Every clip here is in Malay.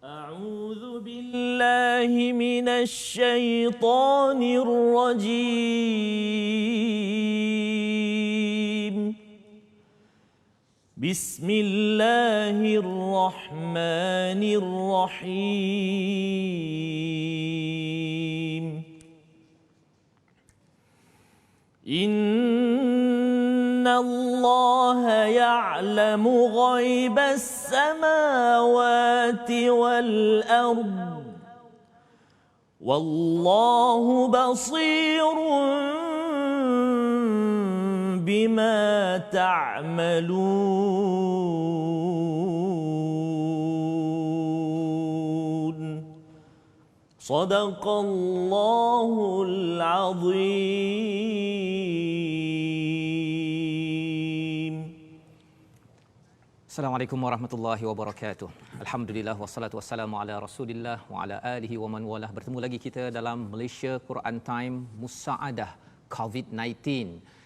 أعوذ بالله من الشيطان الرجيم. بسم الله الرحمن الرحيم. إن الله يعلم غيب السماوات والأرض والله بصير بما تعملون. صدق الله العظيم. Assalamualaikum warahmatullahi wabarakatuh. Alhamdulillah wassalatu wassalamu ala Rasulillah wa ala alihi wa man walah. Bertemu lagi kita dalam Malaysia Quran Time Musaadah COVID-19.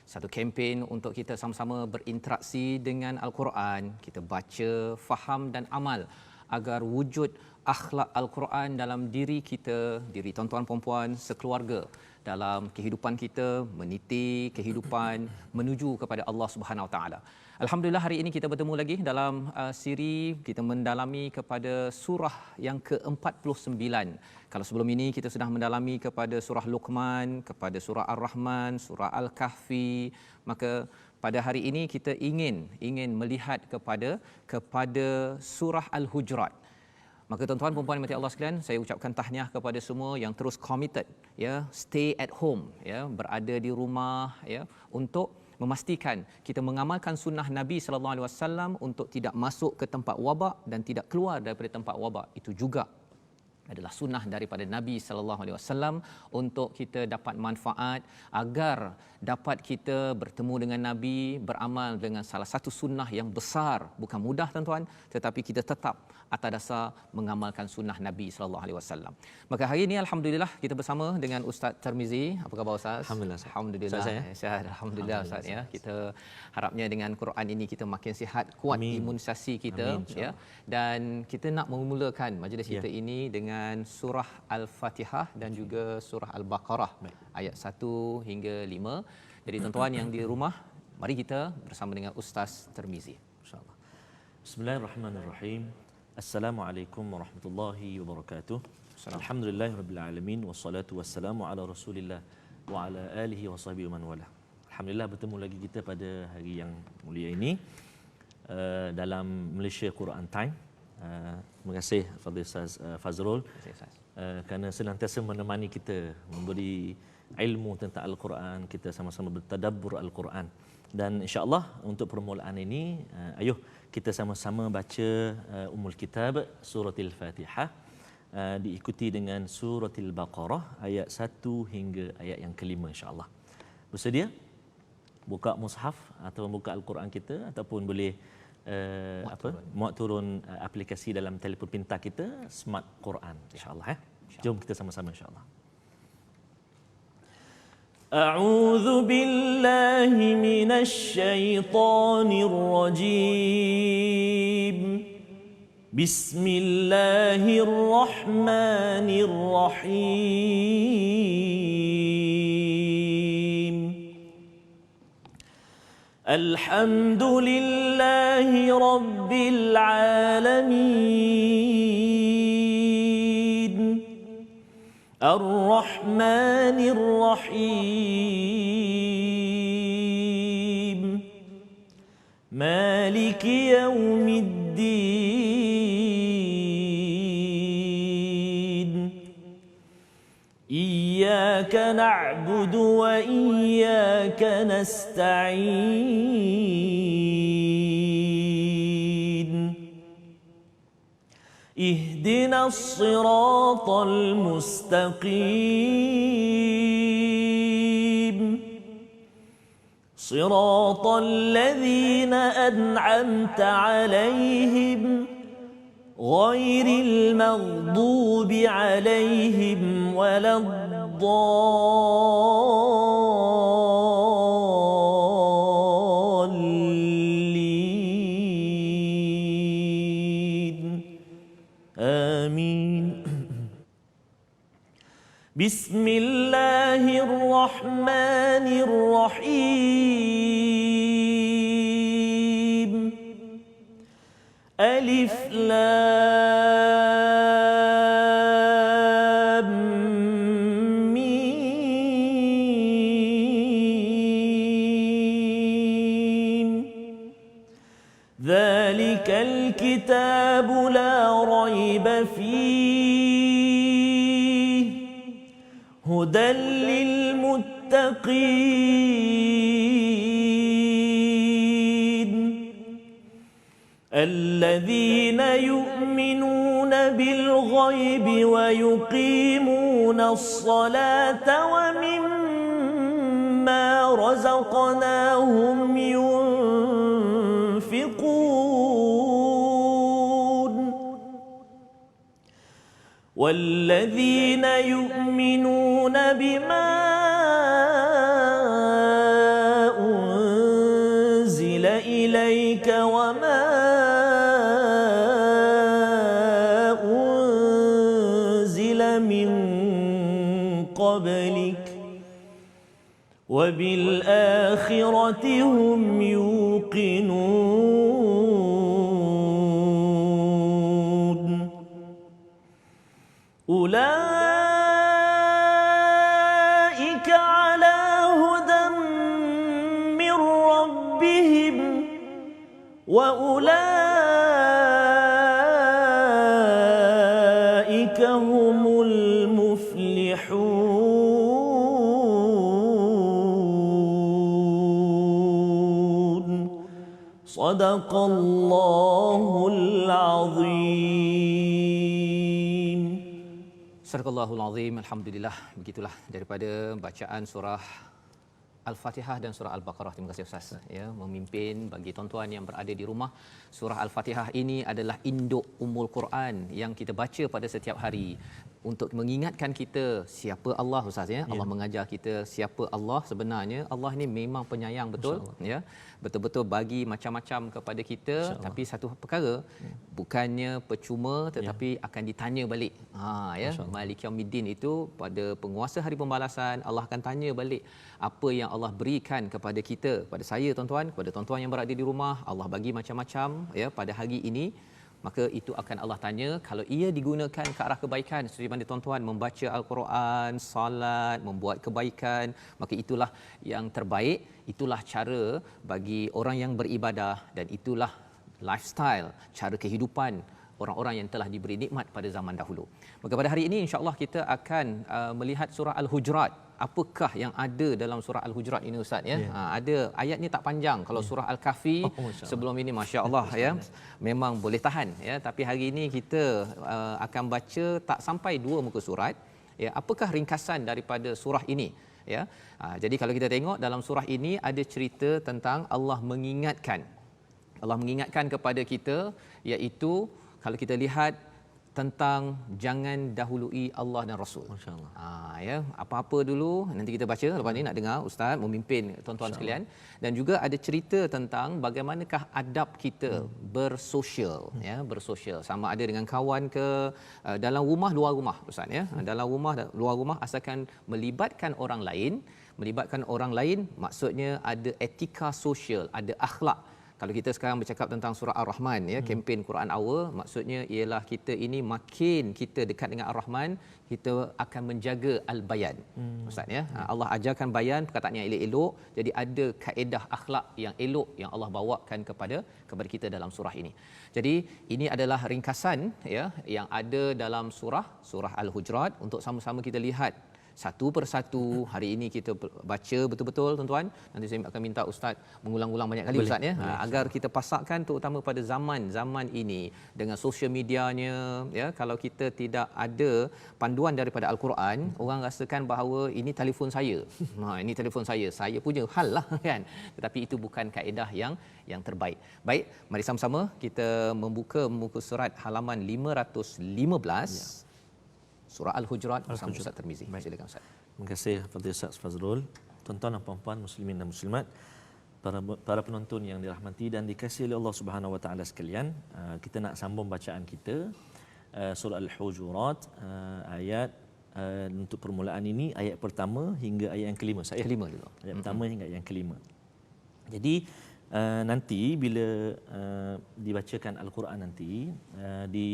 Satu kempen untuk kita sama-sama berinteraksi dengan Al-Quran, kita baca, faham dan amal agar wujud akhlak Al-Quran dalam diri kita, diri tuan-tuan puan-puan sekeluarga, dalam kehidupan kita, meniti kehidupan menuju kepada Allah Subhanahu Wa Taala. Alhamdulillah hari ini kita bertemu lagi dalam siri kita mendalami kepada surah yang ke-49. Kalau sebelum ini kita sudah mendalami kepada surah Luqman, kepada surah Ar-Rahman, surah Al-Kahfi, maka pada hari ini kita ingin melihat kepada surah Al-Hujurat. Maka tuan-tuan puan-puan mati Allah sekalian, saya ucapkan tahniah kepada semua yang terus committed, ya, stay at home, ya, berada di rumah, ya, untuk memastikan kita mengamalkan sunnah Nabi sallallahu alaihi wasallam untuk tidak masuk ke tempat wabak dan tidak keluar daripada tempat wabak. Itu juga adalah sunnah daripada Nabi sallallahu alaihi wasallam untuk kita dapat manfaat agar dapat kita bertemu dengan Nabi, beramal dengan salah satu sunnah yang besar, bukan mudah tuan-tuan, tetapi kita tetap atas dasar mengamalkan sunnah Nabi sallallahu alaihi wasallam. Maka hari ini alhamdulillah kita bersama dengan Ustaz Tirmizi. Apa khabar Ustaz? Alhamdulillah. Alhamdulillah. Sihat alhamdulillah Ustaz, ya. Kita harapnya dengan Quran ini kita makin sihat, kuat imunisasi kita. Amin, ya. Dan kita nak memulakan majlis kita ini dengan surah Al-Fatihah dan juga surah Al-Baqarah ayat 1 hingga 5. Jadi tuan-tuan yang di rumah, mari kita bersama dengan Ustaz Tirmizi, insya-Allah. Bismillahirrahmanirrahim. Assalamualaikum warahmatullahi wabarakatuh. Alhamdulillahirabbil alamin wassalatu wassalamu ala Rasulillah wa ala alihi wasahbihi man wala. Alhamdulillah bertemu lagi kita pada hari yang mulia ini dalam Malaysia Quran Time. Terima kasih Fadil Ustaz Fazrul kerana senantiasa menemani kita, memberi ilmu tentang Al-Quran, kita sama-sama bertadabbur Al-Quran. Dan insya-Allah untuk permulaan ini ayuh kita sama-sama baca Ummul Kitab Suratul Fatihah diikuti dengan Suratul Baqarah ayat 1 hingga ayat yang kelima insya-Allah. Bersedia? Buka mushaf atau buka Al-Quran kita ataupun boleh muat turun aplikasi dalam telefon pintar kita Smart Quran insya-Allah, ya. Jom kita sama-sama insya-Allah. أعوذ بالله من الشيطان الرجيم. بسم الله الرحمن الرحيم. الحمد لله رب العالمين. الرحمن الرحيم. مالك يوم الدين. إياك نعبد وإياك نستعين. اهدنا الصراط المستقيم. صراط الذين أنعمت عليهم غير المغضوب عليهم ولا الضالين. آمين. بسم الله الرحمن الرحيم. ألف لام ميم. ذلك الكتاب لا ريب فيه هدى للمتقين الذين يؤمنون بالغيب ويقيمون الصلاة ومما رزقناهم ينفقون والذين يؤمنون بما أنزل إليك وما أنزل من قبلك وبالآخرة هم يوقنون أولئك على هدى من ربهم وأولئك هم المفلحون صدق الله العظيم. Sadaqallahul Azim. Alhamdulillah. Begitulah daripada bacaan surah Al-Fatihah dan surah Al-Baqarah. Terima kasih Ustaz ya, memimpin bagi tuan-tuan yang berada di rumah. Surah Al-Fatihah ini adalah induk Ummul Quran yang kita baca pada setiap hari untuk mengingatkan kita siapa Allah Ustaz ya. Allah mengajar kita siapa Allah sebenarnya. Allah ni memang penyayang betul ya. Betul-betul bagi macam-macam kepada kita, tapi satu perkara bukannya percuma tetapi akan ditanya balik. Ya, Malik Yaumiddin itu pada penguasa hari pembalasan Allah akan tanya balik apa yang Allah berikan kepada kita, pada saya tuan-tuan, kepada tuan-tuan yang berada di rumah. Allah bagi macam-macam ya pada hari ini, maka itu akan Allah tanya. Kalau ia digunakan ke arah kebaikan, seperti mana tuan-tuan membaca Al-Quran, salat, membuat kebaikan, maka itulah yang terbaik, itulah cara bagi orang yang beribadah, dan itulah lifestyle, cara kehidupan orang-orang yang telah diberi nikmat pada zaman dahulu. Maka pada hari ini insya-Allah kita akan melihat surah Al-Hujurat. Apakah yang ada dalam surah Al-Hujurat ini Ustaz ya? Ada ayat ni tak panjang. Kalau surah Al-Kahfi sebelum ini masya-Allah ya, memang boleh tahan ya, tapi hari ini kita akan baca tak sampai 2 muka surat ya. Apakah ringkasan daripada surah ini ya? Jadi kalau kita tengok dalam surah ini ada cerita tentang Allah mengingatkan kepada kita, iaitu kalau kita lihat tentang jangan dahului Allah dan Rasul. Masya-Allah. Ya, apa-apa dulu nanti kita baca, lepas ni nak dengar ustaz memimpin tuan-tuan sekalian, dan juga ada cerita tentang bagaimanakah adab kita bersosial ya, bersosial sama ada dengan kawan ke, dalam rumah luar rumah ustaz ya. Dalam rumah luar rumah asalkan melibatkan orang lain maksudnya ada etika sosial, ada akhlak. Kalau kita sekarang bercakap tentang surah Ar-Rahman ya, kempen Quran Hour, maksudnya ialah kita ini makin kita dekat dengan Ar-Rahman, kita akan menjaga al-bayan. Ustaz ya. Allah ajarkan bayan, perkataan yang elok-elok, jadi ada kaedah akhlak yang elok yang Allah bawakan kepada kita dalam surah ini. Jadi ini adalah ringkasan ya yang ada dalam surah Al-Hujurat. Untuk sama-sama kita lihat satu persatu. Hari ini kita baca betul-betul tuan-tuan. Nanti saya akan minta ustaz mengulang-ulang banyak kali ustaz ya, agar kita pasakkan terutama pada zaman ini dengan sosial medianya ya. Kalau kita tidak ada panduan daripada Al-Quran, orang rasakan bahawa ini telefon saya. Ini telefon saya punya hal lah kan. Tetapi itu bukan kaedah yang terbaik. Baik, mari sama-sama kita membuka muka surat halaman 515. Surah Al-Hujurat bersama Ustaz Tirmizi. Silakan Ustaz. Terima kasih Fadil Ustaz Fazrul. Tuan-tuan dan puan-puan muslimin dan muslimat, para penonton yang dirahmati dan dikasihi oleh Allah Subhanahu Wa Taala sekalian, kita nak sambung bacaan kita surah Al-Hujurat, ayat untuk permulaan ini ayat pertama hingga ayat yang kelima. Saya Kelima dulu. ayat pertama hingga ayat yang kelima. Jadi nanti bila dibacakan Al-Quran nanti di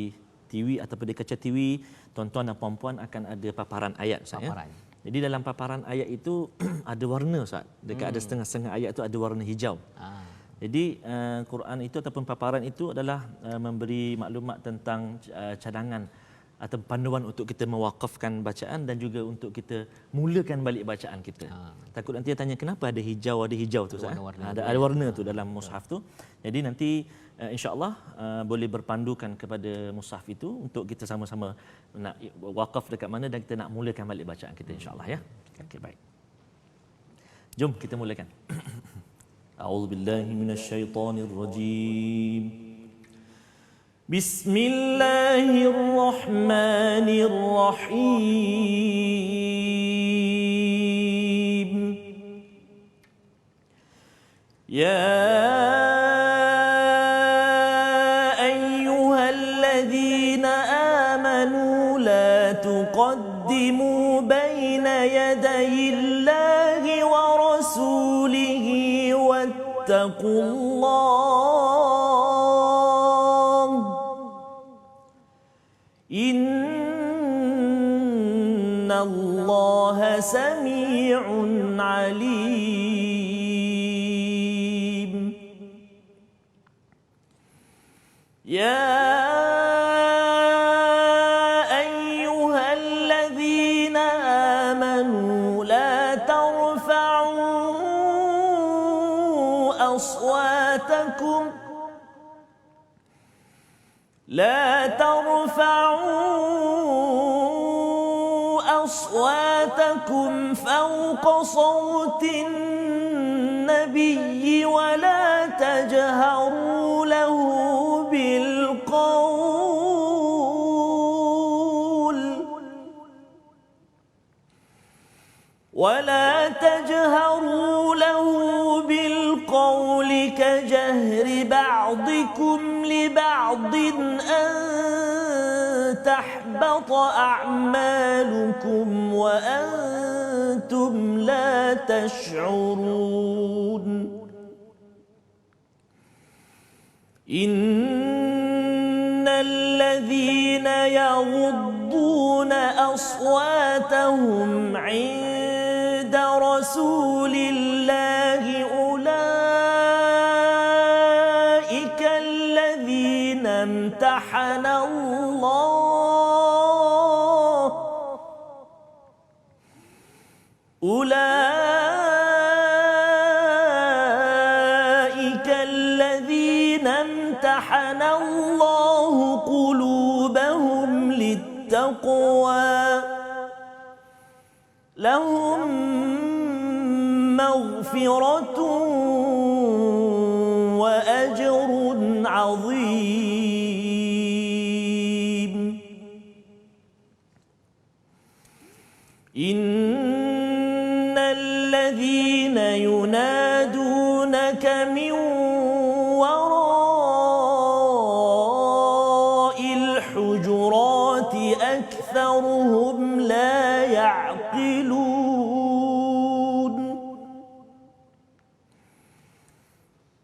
TV ataupun di kaca TV, tuan-tuan dan puan-puan akan ada paparan ayat, Ustaz. Paparan. Jadi dalam paparan ayat itu ada warna, Ustaz. Dekat ada setengah-setengah ayat itu ada warna hijau. Jadi Quran itu ataupun paparan itu adalah memberi maklumat tentang cadangan atau panduan untuk kita mewakafkan bacaan dan juga untuk kita mulakan balik bacaan kita. Takut nanti tanya kenapa ada hijau tu, Ustaz. Ada warna tu dalam mushaf tu. Jadi nanti insya-Allah boleh berpandukan kepada mushaf itu untuk kita sama-sama nak wakaf dekat mana dan kita nak mulakan balik bacaan kita, insya-Allah, ya. Okey, baik. Jom kita mulakan. A'udzubillahi minasyaitonirrajim. Bismillahirrahmanirrahim. Ya ayyuhalladzina amanu la tuqaddimu baina yadayillahi wa rasulihi wattaqullah. Innallaha sami'un alim. Ya ayyuhalladzina amanu la tarfa'u aswatakum أصواتكم فوق صوت النبي ولا تجهروا له بالقول كجهر بعضكم لبعض أن تحبط أعمالكم وأنتم لا تشعرون. إن الذين يغضون أصواتهم عند رسول الله أولئك الذين امتحن الله قلوبهم للتقوى لهم مغفرة وأجر عظيم. إن الذين ينادونك من وراء الحجرات أكثرهم لا يعقلون.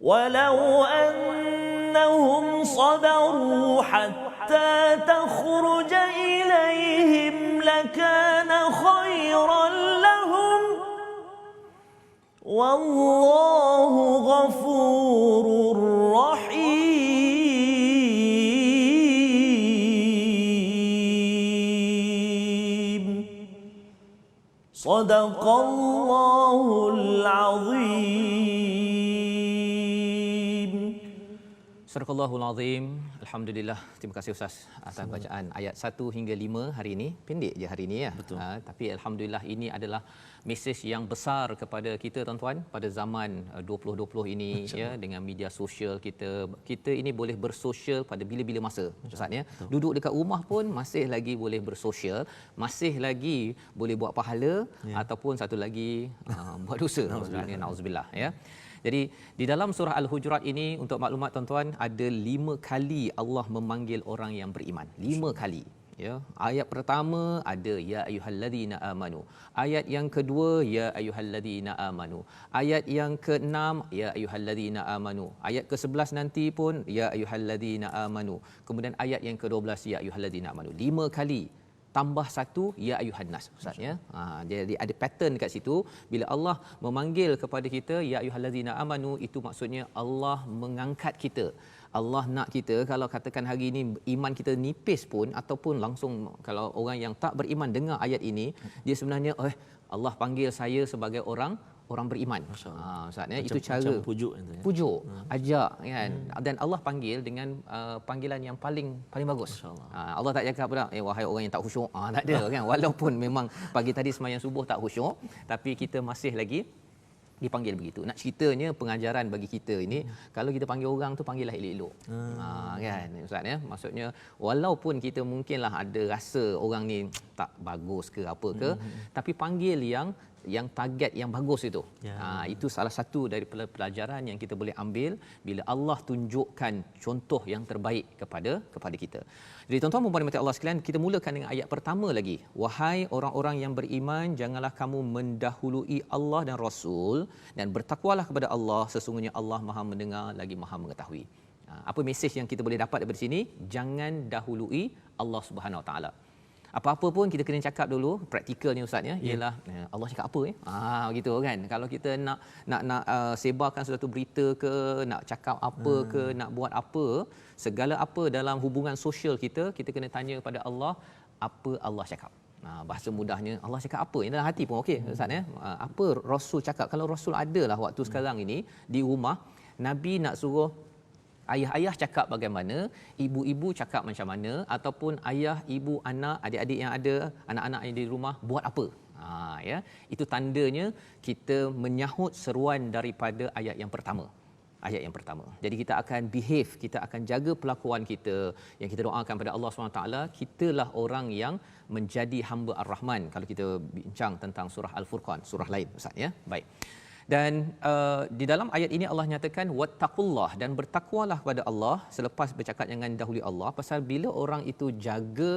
ولو أنهم صبروا حتى تخرج إليهم لكان خيرا لهم والله غفور رحيم. صدق الله العظيم. Sadaqallahul Azim. Alhamdulillah. Terima kasih Ustaz atas bacaan ayat 1 hingga 5 hari ini. Pendek je hari ini ya. Tapi alhamdulillah ini adalah mesej yang besar kepada kita tuan-tuan pada zaman 2020 ini ya, dengan media sosial kita ini boleh bersosial pada bila-bila masa Ustaz ya. Duduk dekat rumah pun masih lagi boleh bersosial, masih lagi boleh buat pahala ataupun satu lagi buat dosa. Nauzubillah ya. Jadi di dalam surah Al-Hujurat ini, untuk maklumat tuan-tuan, ada 5 kali Allah memanggil orang yang beriman. 5 kali. Ya, ayat pertama ada ya ayyuhallazina amanu. Ayat yang kedua ya ayyuhallazina amanu. Ayat yang ke-6 ya ayyuhallazina amanu. Ayat ke-11 nanti pun ya ayyuhallazina amanu. Kemudian ayat yang ke-12 ya ayyuhallazina amanu. 5 kali tambah satu ya ayyuhan nas, ustaz ya. Jadi ada pattern dekat situ. Bila Allah memanggil kepada kita ya ayyuhallazina amanu, itu maksudnya Allah mengangkat kita. Allah nak kita, kalau katakan hari ini iman kita nipis pun, ataupun langsung kalau orang yang tak beriman dengar ayat ini, dia sebenarnya Allah panggil saya sebagai orang beriman. Ustaz ya, itu cara pujuk itu ya. Pujuk, ajak kan. Dan Allah panggil dengan panggilan yang paling bagus. Allah tak cakap pula wahai orang yang tak khusyuk. Tak ada kan. Walaupun memang pagi tadi sembahyang subuh tak khusyuk, tapi kita masih lagi dipanggil begitu. Nak ceritanya pengajaran bagi kita ini, kalau kita panggil orang tu panggillah elok-elok. Kan ustaz ya. Maksudnya walaupun kita mungkinlah ada rasa orang ni tak bagus ke apa ke, tapi panggil yang target yang bagus itu. Itu salah satu dari pelajaran yang kita boleh ambil bila Allah tunjukkan contoh yang terbaik kepada kita. Jadi tuan-tuan dan puan-puan Allah sekalian, kita mulakan dengan ayat pertama lagi. Wahai orang-orang yang beriman, janganlah kamu mendahului Allah dan Rasul, dan bertakwalah kepada Allah, sesungguhnya Allah Maha mendengar lagi Maha mengetahui. Apa mesej yang kita boleh dapat daripada sini? Jangan dahului Allah Subhanahu Wa Taala. Apa-apa pun kita kena cakap dulu, praktikalnya ustaz ya, ialah Allah cakap apa begitu kan. Kalau kita nak sebarkan sesuatu berita ke, nak cakap apa ke, nak buat apa, segala apa dalam hubungan sosial kita kena tanya pada Allah, apa Allah cakap. Bahasa mudahnya, Allah cakap apa? Yang dalam hati pun okey ustaz ya. Apa Rasul cakap? Kalau Rasul adalah waktu sekarang ini di rumah, Nabi nak suruh ayah-ayah cakap bagaimana, ibu-ibu cakap macam mana, ataupun ayah, ibu, anak, adik-adik yang ada, anak-anak yang di rumah buat apa. Ya, itu tandanya kita menyahut seruan daripada ayat yang pertama. Jadi kita akan behave, kita akan jaga pelakuan kita, yang kita doakan pada Allah SWT, kitalah orang yang menjadi hamba Ar-Rahman. Kalau kita bincang tentang surah Al-Furqan, surah lain ustaz ya. Baik. Dan di dalam ayat ini Allah nyatakan wattaqullah, dan bertakwalah kepada Allah. Selepas bercakap jangan dahului Allah, pasal bila orang itu jaga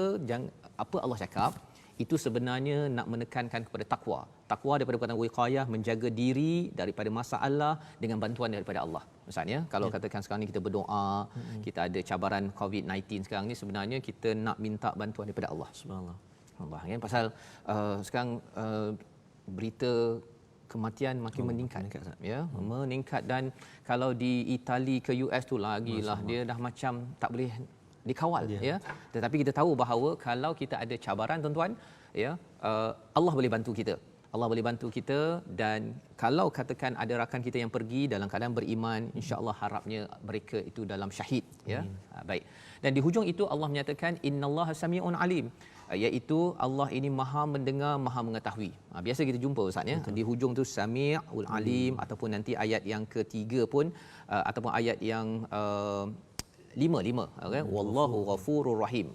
apa Allah cakap, itu sebenarnya nak menekankan kepada takwa. Takwa daripada perkataan wiqayah, menjaga diri daripada masalah dengan bantuan daripada Allah. Maksudnya kalau katakan sekarang ni kita berdoa, kita ada cabaran COVID-19 sekarang ni, sebenarnya kita nak minta bantuan daripada Allah. Subhanallah. Allah kan, pasal sekarang berita kematian makin meningkat ya, meningkat. Dan kalau di Itali ke US tu lagilah, dia dah macam tak boleh dikawal ya. Tetapi kita tahu bahawa kalau kita ada cabaran tuan-tuan ya, Allah boleh bantu kita. Allah boleh bantu kita. Dan kalau katakan ada rakan kita yang pergi dalam keadaan beriman, insya-Allah harapnya mereka itu dalam syahid ya. Baik. Dan di hujung itu Allah menyatakan innallaha samiun alim, iaitu Allah ini Maha mendengar, Maha mengetahui. Biasa kita jumpa ustaz ya, di hujung tu Sami'ul Alim, ataupun nanti ayat yang ketiga pun ataupun ayat yang 5 okay? Wallahu ghafurur rahim.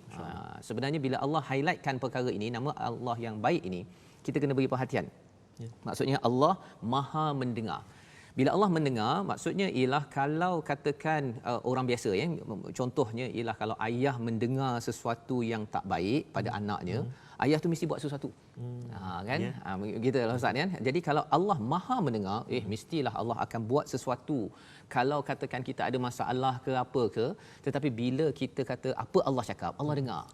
Sebenarnya bila Allah highlightkan perkara ini, nama Allah yang baik ini, kita kena beri perhatian. Maksudnya Allah Maha mendengar. Bila Allah mendengar, maksudnya ialah kalau katakan orang biasa ya, contohnya ialah kalau ayah mendengar sesuatu yang tak baik pada anaknya, ayah tu mesti buat sesuatu. Kan? Begitulah ustaz kan. Jadi kalau Allah Maha mendengar, mestilah Allah akan buat sesuatu. Kalau katakan kita ada masalah ke apa ke, tetapi bila kita kata apa Allah cakap, Allah dengar.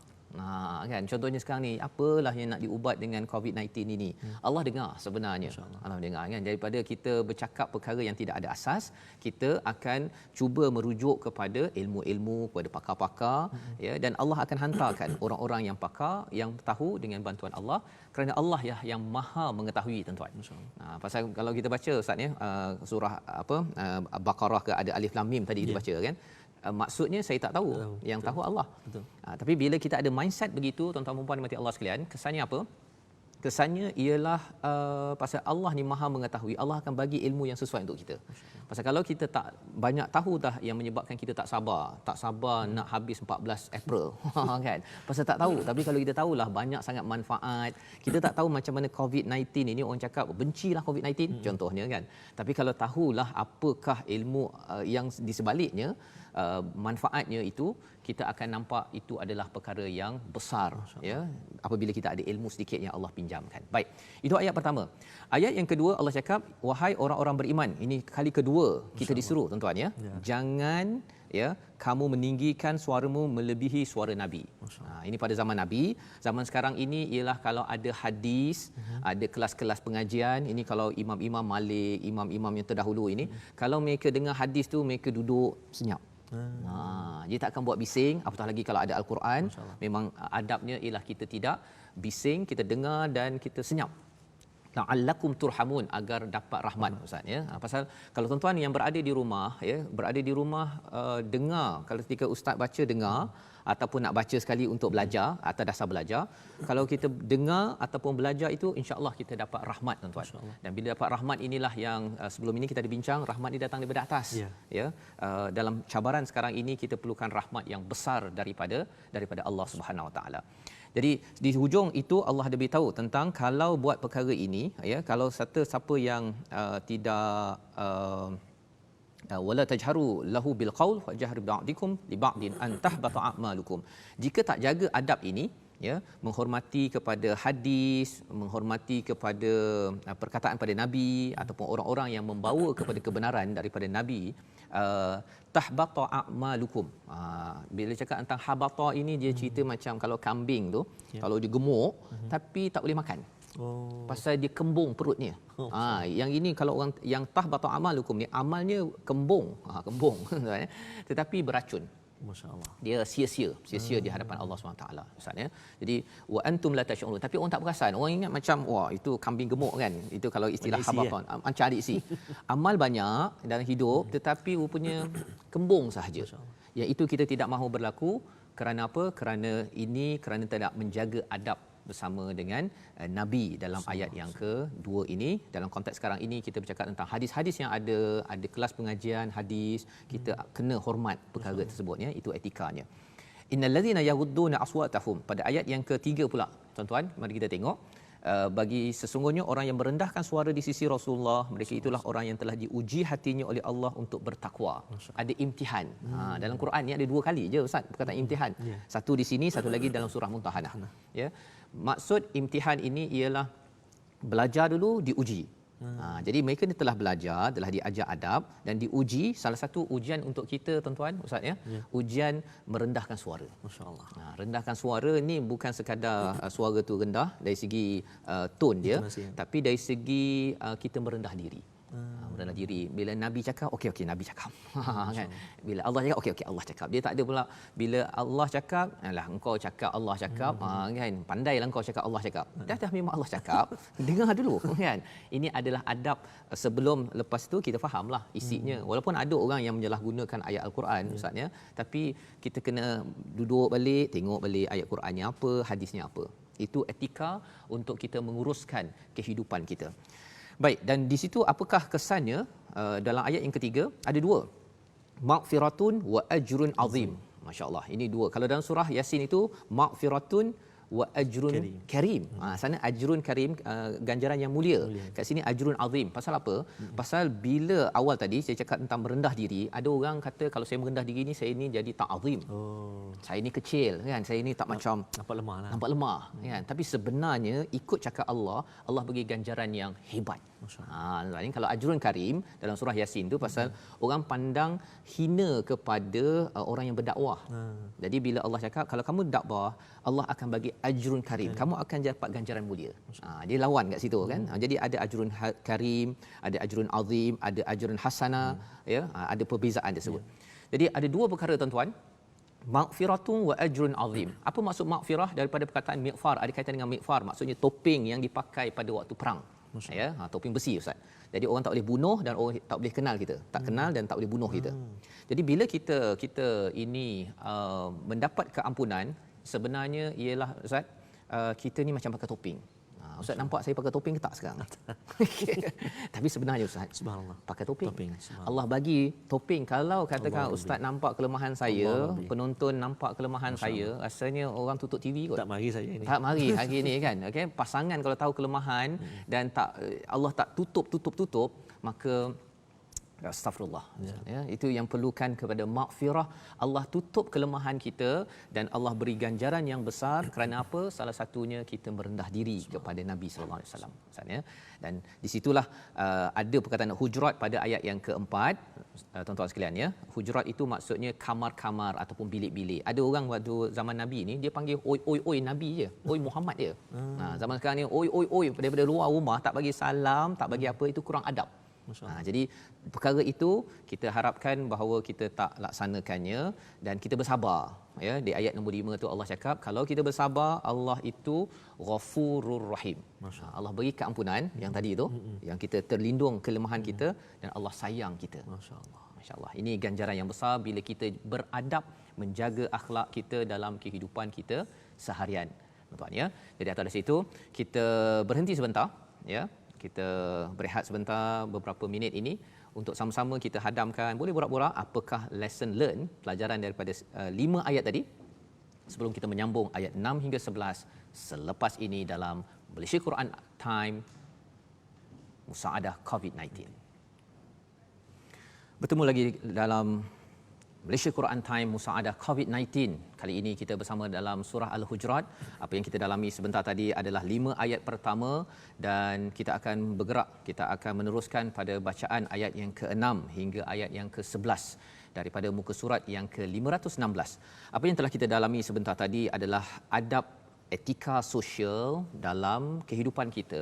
Kan contohnya sekarang ni, apalah yang nak diubat dengan COVID-19 ini, Allah dengar sebenarnya. Allah dengar kan. Daripada kita bercakap perkara yang tidak ada asas, kita akan cuba merujuk kepada ilmu-ilmu, kepada pakar-pakar ya, dan Allah akan hantarkan orang-orang yang pakar, yang tahu dengan bantuan Allah, kerana Allah yang Maha mengetahui tuan-tuan. Pasal kalau kita baca ustaz ya, surah Baqarah ke ada Alif Lam Mim tadi kita baca kan, maksudnya saya tak tahu, yang tahu Allah. Tapi bila kita ada mindset begitu, tuan-tuan dan puan dimati Allah sekalian, kesannya apa? Kesannya ialah pasal Allah ni Maha mengetahui, Allah akan bagi ilmu yang sesuai untuk kita. Pasal kalau kita tak banyak tahu dah yang menyebabkan kita tak sabar nak habis 14 April kan. Pasal tak tahu. Tapi kalau kita tahulah banyak sangat manfaat. Kita tak tahu macam mana COVID-19 ini, orang cakap bencilah COVID-19 contohnya kan. Tapi kalau tahulah apakah ilmu yang di sebaliknya, manfaatnya itu, kita akan nampak itu adalah perkara yang besar ya apabila kita ada ilmu sedikit yang Allah pinjamkan. Baik. Itu ayat pertama. Ayat yang kedua Allah cakap, wahai orang-orang beriman. Ini kali kedua kita disuruh tuan-tuan ya. Jangan ya kamu meninggikan suaramu melebihi suara Nabi. Ini pada zaman Nabi. Zaman sekarang ini ialah kalau ada hadis, ada kelas-kelas pengajian, ini kalau imam-imam Malik, imam-imam yang terdahulu ini, kalau mereka dengar hadis tu mereka duduk senyap. Dia tak akan buat bising, apatah lagi kalau ada Al-Quran. Memang adabnya ialah kita tidak bising, kita dengar dan kita senyap. La'allakum turhamun, agar dapat rahmat Ustaz ya. Pasal kalau tuan-tuan yang berada di rumah ya, dengar, kalau ketika ustaz baca dengar ataupun nak baca sekali untuk belajar atau dasar belajar, kalau kita dengar ataupun belajar itu insya-Allah kita dapat rahmat tuan-tuan. Dan bila dapat rahmat inilah yang sebelum ini kita ada bincang, rahmat ini datang daripada atas ya. Dalam cabaran sekarang ini kita perlukan rahmat yang besar daripada Allah Subhanahu Wa Taala. Jadi di hujung itu Allah ada beritahu tentang kalau buat perkara ini ya, kalau siapa yang tidak wala tajharu lahu bil qaul wa jahru ba'dikum li ba'din an tahbata a'malukum. Jika tak jaga adab ini ya, menghormati kepada hadis, menghormati kepada perkataan pada nabi ataupun orang-orang yang membawa kepada kebenaran daripada nabi, tahbata a'malukum. Bila cakap tentang habata ini, dia cerita macam kalau kambing tu kalau dia gemuk tapi tak boleh makan. Pasal dia kembung perutnya. Yang ini kalau orang yang tahbata a'malukum ni amalnya kembung, tetapi beracun. Masya-Allah. Dia sia-sia di hadapan Allah SWT Ustaz ya. Jadi wa antum la tash'urun, tapi orang tak perasan. Orang ingat macam wah itu kambing gemuk kan. Itu kalau istilah habatan, macam adik isi. Amal banyak dalam hidup tetapi rupanya kembung sahaja. Yang itu kita tidak mahu berlaku. Kerana apa? Kerana tidak menjaga adab bersama dengan Nabi dalam ayat yang kedua ini. Dalam konteks sekarang ini kita bercakap tentang hadis-hadis yang ada kelas pengajian hadis, kita kena hormat perkara tersebutnya, itu etikanya. Innal ladzina yaghudduna aswatahum, pada ayat yang ketiga pula tuan-tuan, mari kita tengok. Bagi sesungguhnya orang yang merendahkan suara di sisi Rasulullah, mereka itulah orang yang telah diuji hatinya oleh Allah untuk bertakwa. Ada imtihan. Dalam Quran ni ada 2 kali je Ustaz perkataan imtihan. Satu di sini, satu lagi dalam surah Mumtahanah. Ya. Maksud imtihan ini ialah belajar dulu, diuji. Jadi mereka ni telah belajar, telah diajar adab dan diuji. Salah satu ujian untuk kita tuan-tuan Ustaz ya, ujian merendahkan suara. Masya-Allah. Rendahkan suara ni bukan sekadar suara tu rendah dari segi tone dia, tapi dari segi kita merendah diri. Merendah diri. Bila Nabi cakap, okey Nabi cakap. Kan? Bila Allah cakap, okey Allah cakap. Dia tak ada pula bila Allah cakap, alah engkau cakap Allah cakap, kan. Pandailah engkau cakap Allah cakap. Dah memang Allah cakap, dengar dulu kan. Ini adalah adab sebelum, lepas tu kita fahamlah isinya. Walaupun ada orang yang menyalahgunakan ayat Al-Quran Ustaz ya, tapi kita kena duduk balik, tengok balik ayat Qurannya apa, hadisnya apa. Itu etika untuk kita menguruskan kehidupan kita. Baik, dan di situ apakah kesannya dalam ayat yang ketiga? Ada 2. Maghfiratun wa ajrun azim. Masya-Allah. Ini 2. Kalau dalam surah Yasin itu maghfiratun wa ajrun karim. Sana ajrun karim, ganjaran yang mulia. Kat sini ajrun azim. Pasal apa? Pasal bila awal tadi saya cakap tentang merendah diri, ada orang kata kalau saya merendah diri ni, saya ni jadi tak azim. Saya ni kecil kan, saya ni tak macam nampak lemah lah. Nampak lemah kan. Tapi sebenarnya ikut cakap Allah bagi ganjaran yang hebat. Kalau ajrun karim dalam surah Yasin tu pasal orang pandang hina kepada orang yang berdakwah. Jadi bila Allah cakap kalau kamu dakwah, Allah akan bagi ajrun karim. Kamu akan dapat ganjaran mulia. Dia lawan kat situ kan. Jadi ada ajrun karim, ada ajrun azim, ada ajrun hasanah, ya, ada perbezaan tersebut. Jadi ada 2 perkara tuan-tuan. Maghfiratun wa ajrun azim. Apa maksud maghfirah? Daripada perkataan mighfar, ada kaitan dengan mighfar, maksudnya topeng yang dipakai pada waktu perang. Ya, topeng besi Ustaz. Jadi orang tak boleh bunuh dan orang tak boleh kenal kita. Tak kenal dan tak boleh bunuh kita. Jadi bila kita ini mendapat keampunan, sebenarnya ialah Ustaz, kita ni macam pakai topeng. Ustaz nampak saya pakai topeng ke tak sekarang? Tapi sebenarnya Ustaz, Subhanallah. pakai topeng. Subhanallah. Allah bagi topeng. Kalau katakan Allah Ustaz nampak kelemahan saya, Allah penonton nampak kelemahan saya, rasanya orang tutup TV kot. Tak mari saya ini. Tak mari hari ni kan. Okey, pasangan kalau tahu kelemahan dan tak Allah tak tutup, maka astagfirullah. Ya, itu yang perlukan kepada maghfirah. Allah tutup kelemahan kita dan Allah beri ganjaran yang besar. Kerana apa? Salah satunya kita merendah diri kepada Nabi sallallahu alaihi wasallam. Ya. Dan di situlah ada perkataan hujurat pada ayat yang keempat. Tuan-tuan sekalian ya. Hujurat itu maksudnya kamar-kamar ataupun bilik-bilik. Ada orang waktu zaman Nabi ni dia panggil oi Nabi je. Oi Muhammad je. Zaman sekarang ni oi daripada luar rumah tak bagi salam, tak bagi apa, itu kurang adab. Jadi perkara itu kita harapkan bahawa kita tak laksanakannya dan kita bersabar. Ya, di ayat nombor 5 tu Allah cakap kalau kita bersabar, Allah itu Ghafurur Rahim. Allah beri keampunan yang tadi tu, yang kita terlindung kelemahan kita dan Allah sayang kita. Masya-Allah. Ini ganjaran yang besar bila kita beradab, menjaga akhlak kita dalam kehidupan kita seharian. Tuan-tuan ya. Jadi atas situ kita berhenti sebentar ya. Kita berehat sebentar beberapa minit ini untuk sama-sama kita hadamkan, boleh borak-borak apakah lesson learn, pelajaran daripada 5 ayat tadi sebelum kita menyambung ayat 6 hingga 11 selepas ini dalam Malaysia Quran Time Musaadah COVID-19. Bertemu lagi dalam Malaysia Quran Time Musaadah COVID-19. Kali ini kita bersama dalam surah Al-Hujurat. Apa yang kita dalami sebentar tadi adalah 5 ayat pertama dan kita akan bergerak, kita akan meneruskan pada bacaan ayat yang ke-6 hingga ayat yang ke-11 daripada muka surat yang ke-516. Apa yang telah kita dalami sebentar tadi adalah adab etika sosial dalam kehidupan kita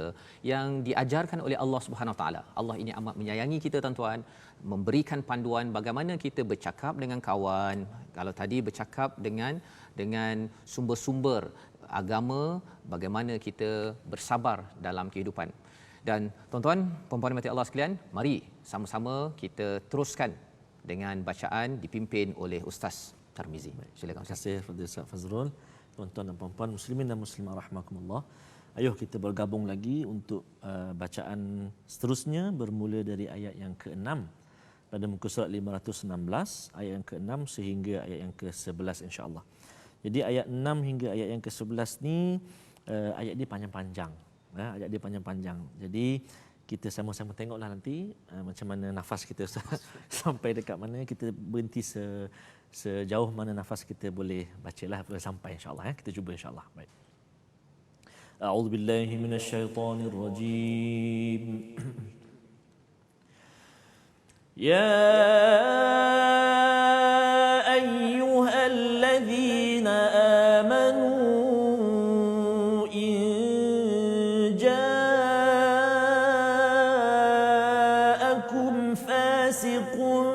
yang diajarkan oleh Allah Subhanahu Wa Taala. Allah ini amat menyayangi kita tuan-tuan, memberikan panduan bagaimana kita bercakap dengan kawan. Kalau tadi bercakap dengan sumber-sumber agama, bagaimana kita bersabar dalam kehidupan. Dan tuan-tuan, puan-puan mati Allah sekalian, mari sama-sama kita teruskan dengan bacaan dipimpin oleh Ustaz Tarmizi. Silakan Ustaz. Terima kasih kepada Ustaz Fazrul. Tuan-tuan dan puan-puan muslimin dan muslimah rahimakumullah. Ayuh kita bergabung lagi untuk bacaan seterusnya bermula dari ayat yang ke-6 pada muka surat 516, ayat yang ke-6 sehingga ayat yang ke-11 insya-Allah. Jadi ayat 6 hingga ayat yang ke-11 ni ayat dia panjang-panjang. Ayat dia panjang-panjang. Jadi kita sama-sama tengoklah nanti macam mana nafas kita sampai dekat mana, kita berhenti sejauh mana nafas kita boleh bacalah sampai insya-Allah ya. Kita cuba insya-Allah. Baik. A'udzubillahi minasyaitonirrajim. Ya ayyuhalladzina amanu in ja'akum fasiqun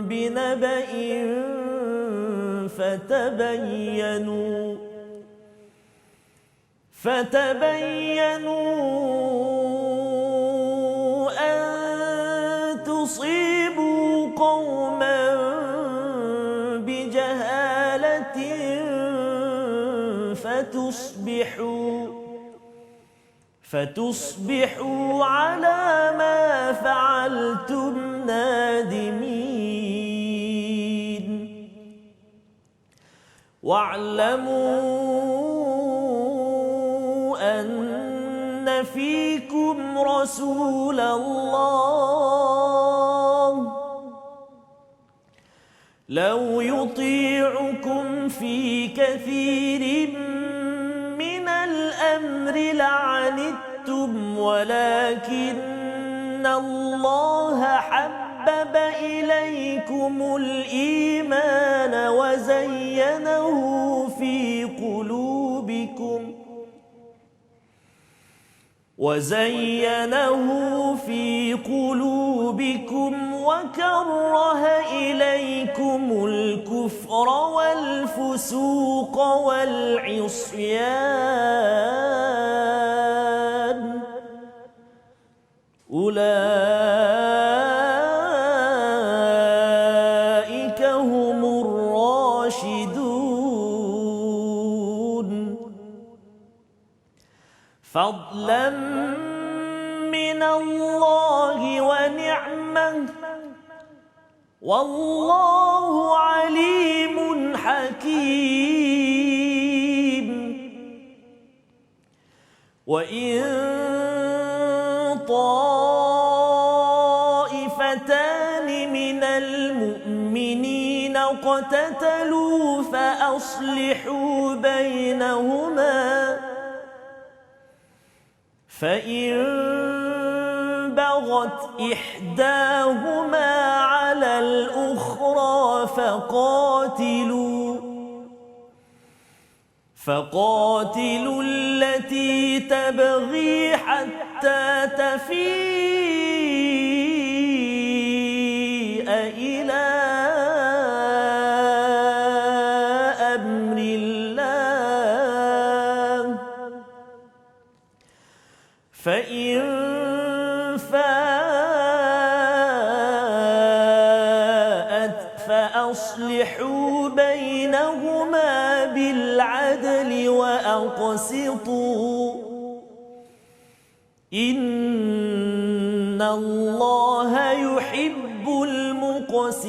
binaba'in فتبينوا أن تصيبوا قوما بجهالة فتصبحوا على ما فعلتم نادمين واعلموا أن فيكم رسول الله لو يطيعكم في كثير من الأمر لعنتم ولكن الله حبب إليكم الإيمان وزينه في قلوبكم وكره إليكم الكفر والفسوق والعصيان أولئك هم الراشدون فضلا من الله ونعمة والله عليم حكيم وإن طائفتان من المؤمنين اقتتلوا فأصلحوا بينهما فإن بغت إحداهما على الأخرى فقاتلوا التي تبغي حتى تفيء إلى أمر الله فإن فاءت فأصلحوا بينهما بالعدل وأقسطوا إن الله يحب المقسطين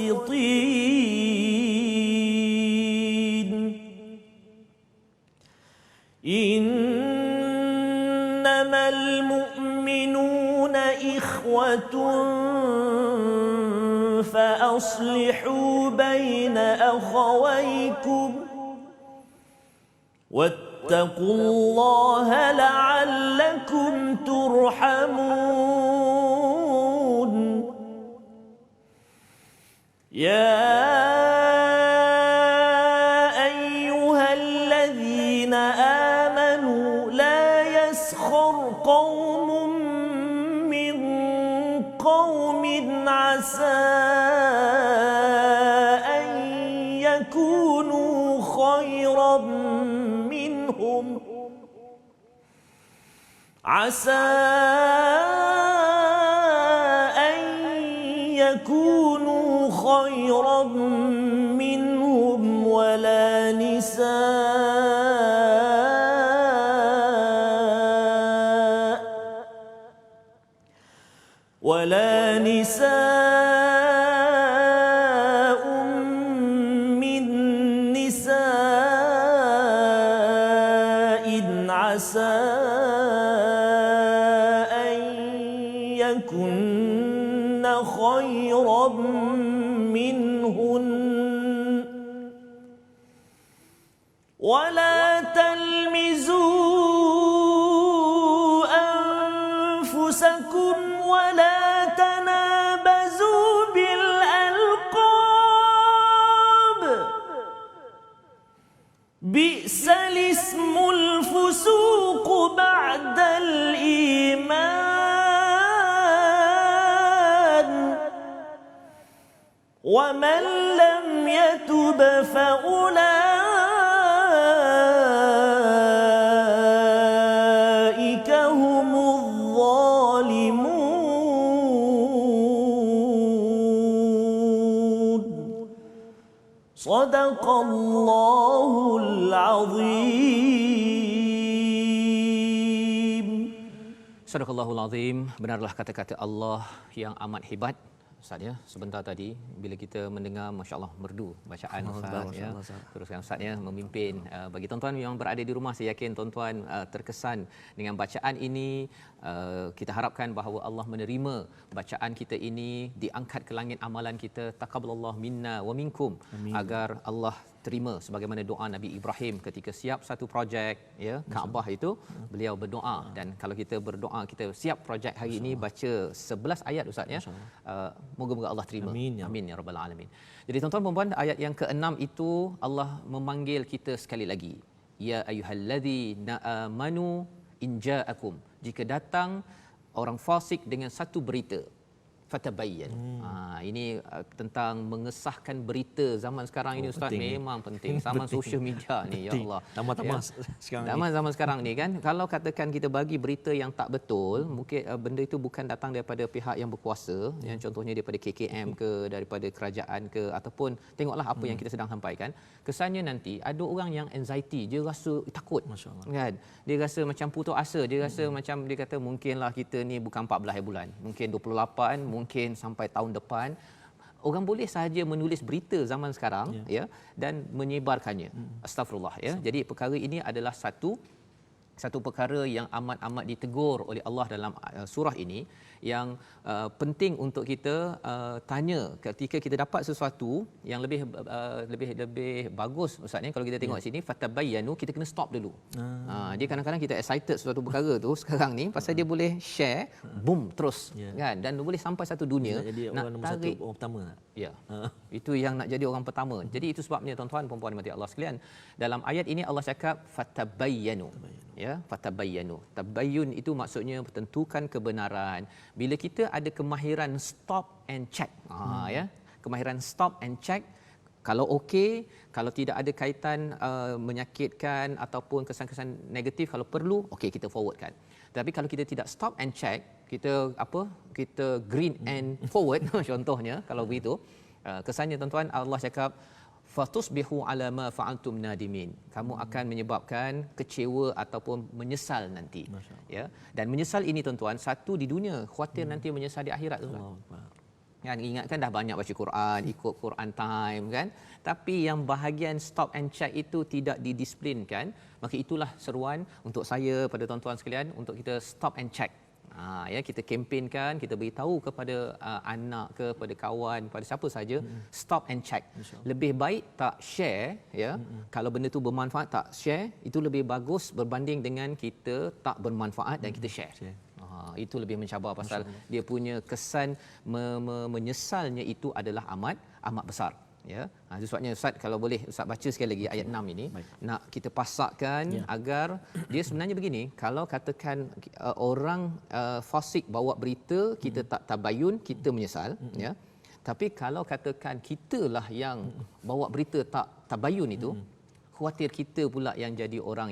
إنما المؤمنون إخوة فأصلحوا بين أخويكم واتقوا الله لعلكم ترحمون يا أيها الذين آمنوا لا يسخر قوم من قوم عسى أن يكونوا خيرا منهم عسى أن يكونوا خيرا منهم ولا نساء من نساء عسى أن يكن خيرا منهن ولا تلمزوا أنفسكم ولا تنابزوا بالألقاب بئس الاسم الفسوق بعد الإيمان ومن لم يتب فأولئك هم الظالمون صدق الله العظيم. Sadaqallahul Azim. Benarlah kata-kata Allah yang amat hebat. Ustaz ya, sebentar tadi bila kita mendengar masya-Allah merdu bacaan Ustaz ya. Teruskan Ustaz ya memimpin bagi tuan-tuan yang berada di rumah, saya yakin tuan-tuan terkesan dengan bacaan ini. Kita harapkan bahawa Allah menerima bacaan kita ini, diangkat ke langit amalan kita, taqabbalallahu minna wa minkum. Amin. Agar Allah terima sebagaimana doa Nabi Ibrahim ketika siap satu projek ya Kaabah itu, beliau berdoa. Dan kalau kita berdoa, kita siap projek hari ini baca 11 ayat Ustaz ya. Moga-moga Allah terima. Amin ya, amin ya rabbal alamin. Jadi tuan-tuan dan puan, ayat yang ke-6 itu Allah memanggil kita sekali lagi, ya ayyuhallazina amanu in ja'akum, jika datang orang fasik dengan satu berita. fatabayyan. Ini tentang mengesahkan berita zaman sekarang ini Ustaz, penting. memang penting. Zaman sosial media ni, ya Allah. Tambah-tambah sekarang ni. Zaman sekarang ni kan, kalau katakan kita bagi berita yang tak betul, mungkin benda itu bukan datang daripada pihak yang berkuasa, yang contohnya daripada KKM ke, daripada kerajaan ke, ataupun tengoklah apa yang kita sedang sampaikan. Kesannya nanti ada orang yang anxiety, dia rasa takut. Masya-Allah. Kan? Dia rasa macam putus asa, dia rasa macam dia kata mungkinlah kita ni bukan 14 hari bulan, mungkin 28, mungkin sampai tahun depan. Orang boleh sahaja menulis berita zaman sekarang ya dan menyebarkannya. Astagfirullah ya. Jadi perkara ini adalah satu perkara yang amat-amat ditegur oleh Allah dalam surah ini, yang penting untuk kita tanya ketika kita dapat sesuatu yang lebih bagus. Ustaz ni kalau kita tengok sini fatabayyanu, kita kena stop dulu. Dia kadang-kadang kita excited sesuatu perkara tu sekarang ni pasal dia boleh share boom terus kan, dan boleh sampai satu dunia Jadi nak orang nombor satu, tarik. orang pertama. Ya. Itu yang nak jadi orang pertama. Jadi itu sebabnya tuan-tuan dan puan-puan dimati Allah sekalian, dalam ayat ini Allah cakap fatabayyanu. Ya, fatabayyanu. Tabayyun itu maksudnya tentukan kebenaran. Bila kita ada kemahiran stop and check. Ya. Kemahiran stop and check, kalau okey, kalau tidak ada kaitan menyakitkan ataupun kesan-kesan negatif, kalau perlu okey kita forwardkan. Tapi kalau kita tidak stop and check, kita green and forward contohnya kalau begitu, kesannya tuan-tuan Allah cakap fatusbihu ala ma fa'altum nadimin. Kamu akan menyebabkan kecewa ataupun menyesal nanti. Ya. Dan menyesal ini tuan-tuan, satu di dunia, khuatir nanti menyesal di akhirat tuan. Kan ingatkan dah banyak baca Quran, ikut Quran time kan. Tapi yang bahagian stop and check itu tidak didisiplinkan, maka itulah seruan untuk saya pada tuan-tuan sekalian untuk kita stop and check. Ya, kita kempenkan, kita beritahu kepada anak ke, kepada kawan, pada siapa saja, stop and check. Lebih baik tak share ya. Kalau benda tu bermanfaat tak share, itu lebih bagus berbanding dengan kita tak bermanfaat dan kita share. Itu lebih mencabar pasal dia punya kesan menyesalnya itu adalah amat besar. Ya, itu sebabnya Ustaz kalau boleh Ustaz baca sekali lagi ayat 6 ini. Baik. Nak kita pasakkan agar dia sebenarnya begini, kalau katakan orang fasik bawa berita, kita tak tabayun, kita menyesal ya. Tapi kalau katakan kitalah yang bawa berita tak tabayun itu, khuatir kita pula yang jadi orang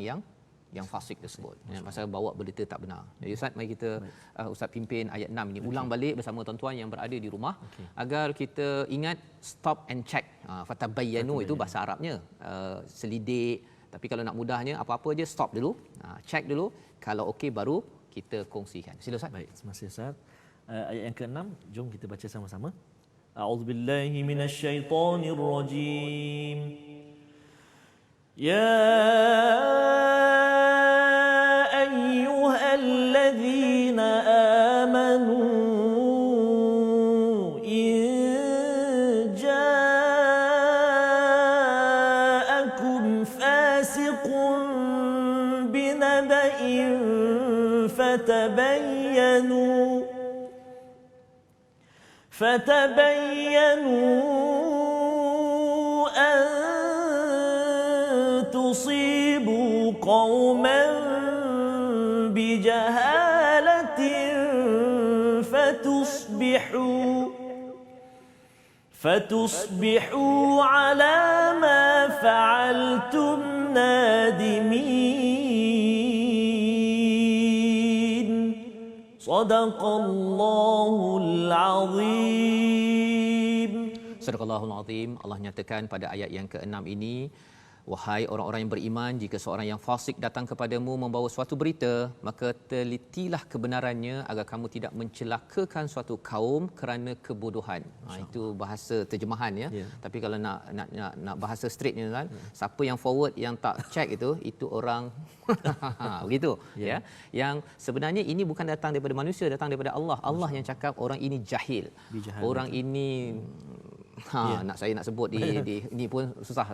yang fasik tersebut ya, pasal bawa berita tak benar. Jadi Ustaz, mari kita Ustaz pimpin ayat 6 ini ulang balik bersama tuan-tuan yang berada di rumah agar kita ingat stop and check. Fatabayyanu itu bahasa Arabnya selidik, tapi kalau nak mudahnya apa-apa je stop dulu, check dulu, kalau okey baru kita kongsikan. Sila Ustaz. Baik, terima kasih Ustaz. Ayat yang ke-6, jom kita baca sama-sama. A'udzubillahi minasyaitonirrajim. Ya الذين آمنوا إن جاءكم فاسق بنبأ فتبينوا أن تصيبوا قوما بجهالة فتصبحوا على ما فعلتم نادمين. صدق الله العظيم. Sadaqallahul Azim. Allah nyatakan pada ayat yang ke-6 ini, wahai orang-orang yang beriman, jika seorang yang fasik datang kepadamu membawa suatu berita, maka telitilah kebenarannya agar kamu tidak mencelakakan suatu kaum kerana kebodohan. Itu bahasa terjemahan ya. Tapi kalau nak bahasa straightnya kan, siapa yang forward yang tak check itu orang begitu ya. Yang sebenarnya ini bukan datang daripada manusia, datang daripada Allah. Allah yang cakap orang ini jahil. Orang ini nak saya nak sebut di ini pun susah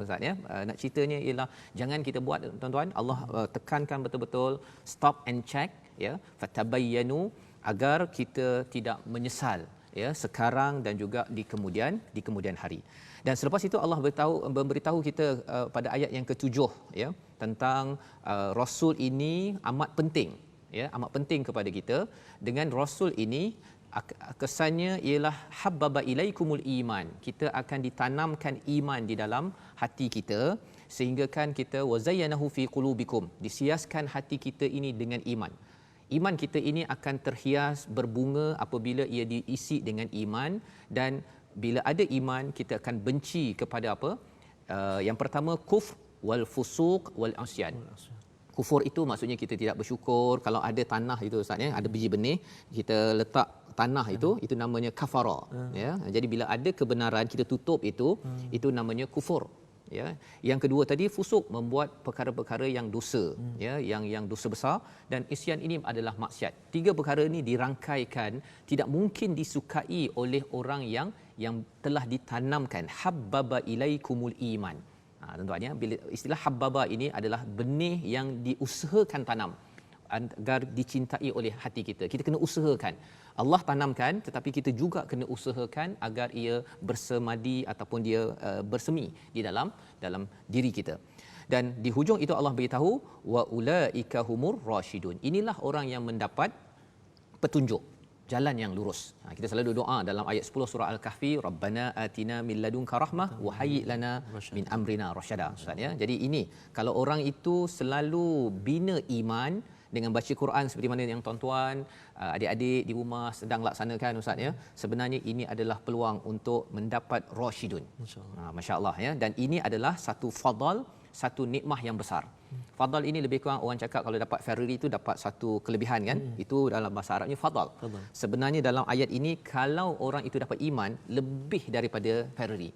Ustaz ya. Nak ceritanya ialah jangan kita buat tuan-tuan. Allah tekankan betul-betul stop and check ya, fatabayyanu, agar kita tidak menyesal ya sekarang dan juga di kemudian hari. Dan selepas itu Allah memberitahu kita pada ayat yang ke-7 ya tentang rasul ini amat penting ya, amat penting kepada kita. Dengan rasul ini kesannya ialah habbaba ilaikumul iman. Kita akan ditanamkan iman di dalam hati kita, sehingga kan kita wazayyanahu fi qulubikum, disiaskan hati kita ini dengan iman. Iman kita ini akan terhias berbunga apabila ia diisi dengan iman, dan bila ada iman kita akan benci kepada apa? Yang pertama kufr wal fusuq wal asyan. Kufur itu maksudnya kita tidak bersyukur. Kalau ada tanah itu Ustaz ya, ada biji benih, kita letak tanah itu namanya kafara ya. Jadi bila ada kebenaran kita tutup itu namanya kufur ya. Yang kedua tadi fusuk, membuat perkara-perkara yang dosa ya, yang dosa besar, dan isyan ini adalah maksiat. Tiga perkara ini dirangkaikan, tidak mungkin disukai oleh orang yang telah ditanamkan habbaba ilaikumul iman. Tuan-tuan ya, bila istilah habbaba ini adalah benih yang diusahakan tanam agar dicintai oleh hati kita. Kita kena usahakan. Allah tanamkan, tetapi kita juga kena usahakan agar ia bersemadi ataupun dia bersemi di dalam diri kita. Dan di hujung itu Allah beritahu wa ulaika humur rasyidun. Inilah orang yang mendapat petunjuk, jalan yang lurus. Kita selalu doa dalam ayat 10 surah Al-Kahfi, Rabbana atina min ladunka rahmah wa hayyi lana min amrina rasyada. Ustaz ya. Jadi ini kalau orang itu selalu bina iman dengan baca Quran seperti mana yang tuan-tuan, adik-adik di rumah sedang laksanakan Ustaz ya. Sebenarnya ini adalah peluang untuk mendapat rasyidun. Masya-Allah ya. Dan ini adalah satu fadal, satu nikmah yang besar. Fadal ini lebih kurang orang cakap kalau dapat Ferrari itu dapat satu kelebihan kan. Itu dalam bahasa Arabnya fadal. Sebenarnya dalam ayat ini kalau orang itu dapat iman lebih daripada Ferrari.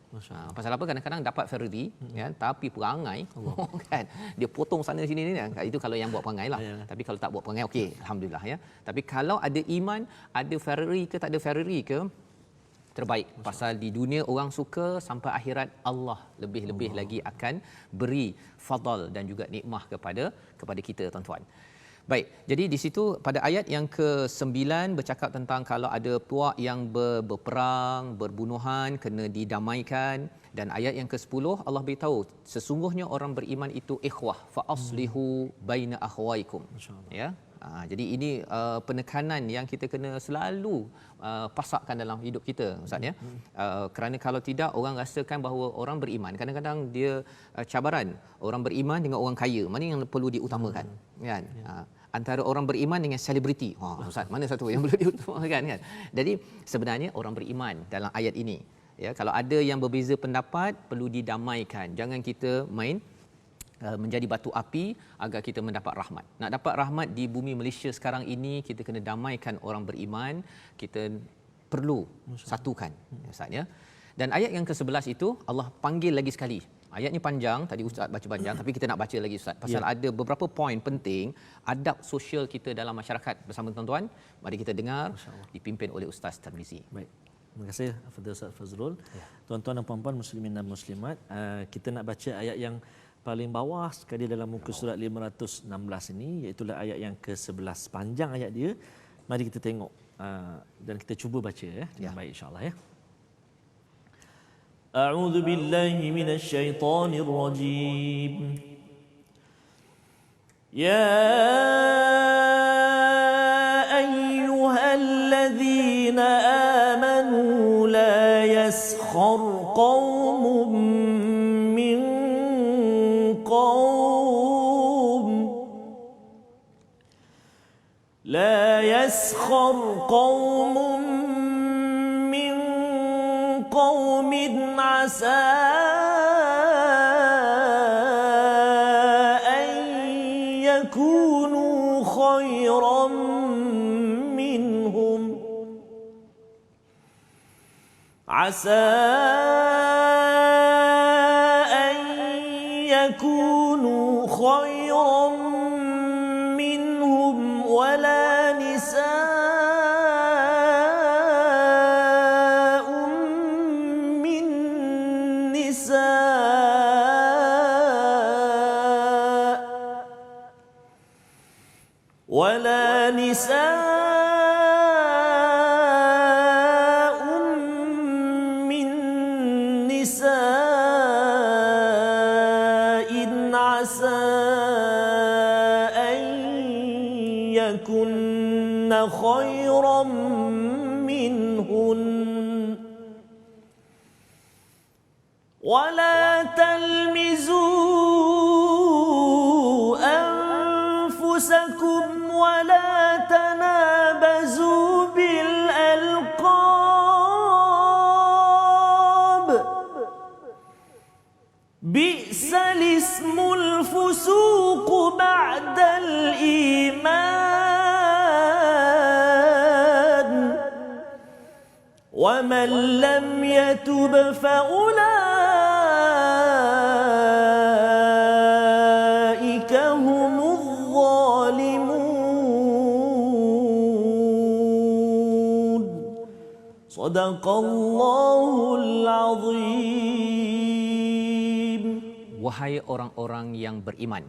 Pasal apa? Kadang-kadang dapat Ferrari ya, tapi perangai kan dia potong sana sini ni kan. Itu kalau yang buat perangai lah. Tapi kalau tak buat perangai okey, alhamdulillah ya. Tapi kalau ada iman, ada Ferrari ke tak ada Ferrari ke, terbaik. Pasal di dunia orang suka, sampai akhirat Allah lebih-lebih lagi akan beri fadal dan juga nikmah kepada kita tuan-tuan. Baik, jadi di situ pada ayat yang ke-9 bercakap tentang kalau ada puak yang berperang, berbunuhan kena didamaikan, dan ayat yang ke-10 Allah beritahu sesungguhnya orang beriman itu ikhwah fa aslihu baina akhwaikum. Ya. Jadi ini penekanan yang kita kena selalu pasakkan dalam hidup kita Ustaz ya. Kerana kalau tidak orang rasakan bahawa orang beriman, kadang-kadang dia cabaran orang beriman dengan orang kaya, mana yang perlu diutamakan kan? Antara orang beriman dengan selebriti. Ustaz, mana satu yang perlu diutamakan kan? Jadi sebenarnya orang beriman dalam ayat ini ya, kalau ada yang berbeza pendapat perlu didamaikan. Jangan kita main menjadi batu api agar kita mendapat rahmat. Nak dapat rahmat di bumi Malaysia sekarang ini, kita kena damaikan orang beriman, kita perlu satukan Ustaz ya. Dan ayat yang ke-11 itu Allah panggil lagi sekali. Ayat ni panjang, tadi Ustaz baca panjang, tapi kita nak baca lagi Ustaz. Pasal ada beberapa poin penting adab sosial kita dalam masyarakat bersama tuan-tuan. Mari kita dengar, dipimpin oleh Ustaz Tarmizi. Baik. Terima kasih kepada Ustaz Fazrul. Tuan-tuan dan puan-puan muslimin dan muslimat, kita nak baca ayat yang paling bawah sekali dalam muka surat 516 ini, iaitu ayat yang ke-11. Panjang ayat dia. Mari kita tengok dan kita cuba baca dengan baik insya-Allah ya. A'udzu billahi minasy syaithanir rajim. Ya ayyuhalladzina amanu la yaskhar qaumun min قوم لا يسخر قوم من قوم عسى أن يكونوا خيرا منهم عسى يكونوا خيرا منهم ولا نساء من نساء ولا نساء من نساء عسى أن يكن خيرا منهن ولا تلمزوا أنفسكم ولا تنابزوا بالألقاب بئس الاسم الفسوق بعد الإيمان ومن لم يتب فأولئك هم الظالمون صدق الله العظيم. Wahai orang-orang yang beriman,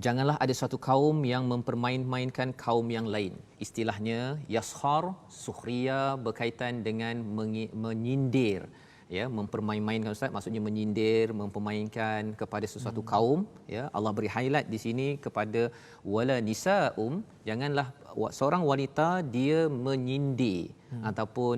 janganlah ada satu kaum yang mempermain-mainkan kaum yang lain. Istilahnya yaskhar, sukhriya berkaitan dengan menyindir, ya, mempermain-mainkan, Ustaz, maksudnya menyindir, mempermainkan kepada sesuatu kaum, ya. Allah beri highlight di sini kepada wala nisaum, janganlah seorang wanita dia menyindir ataupun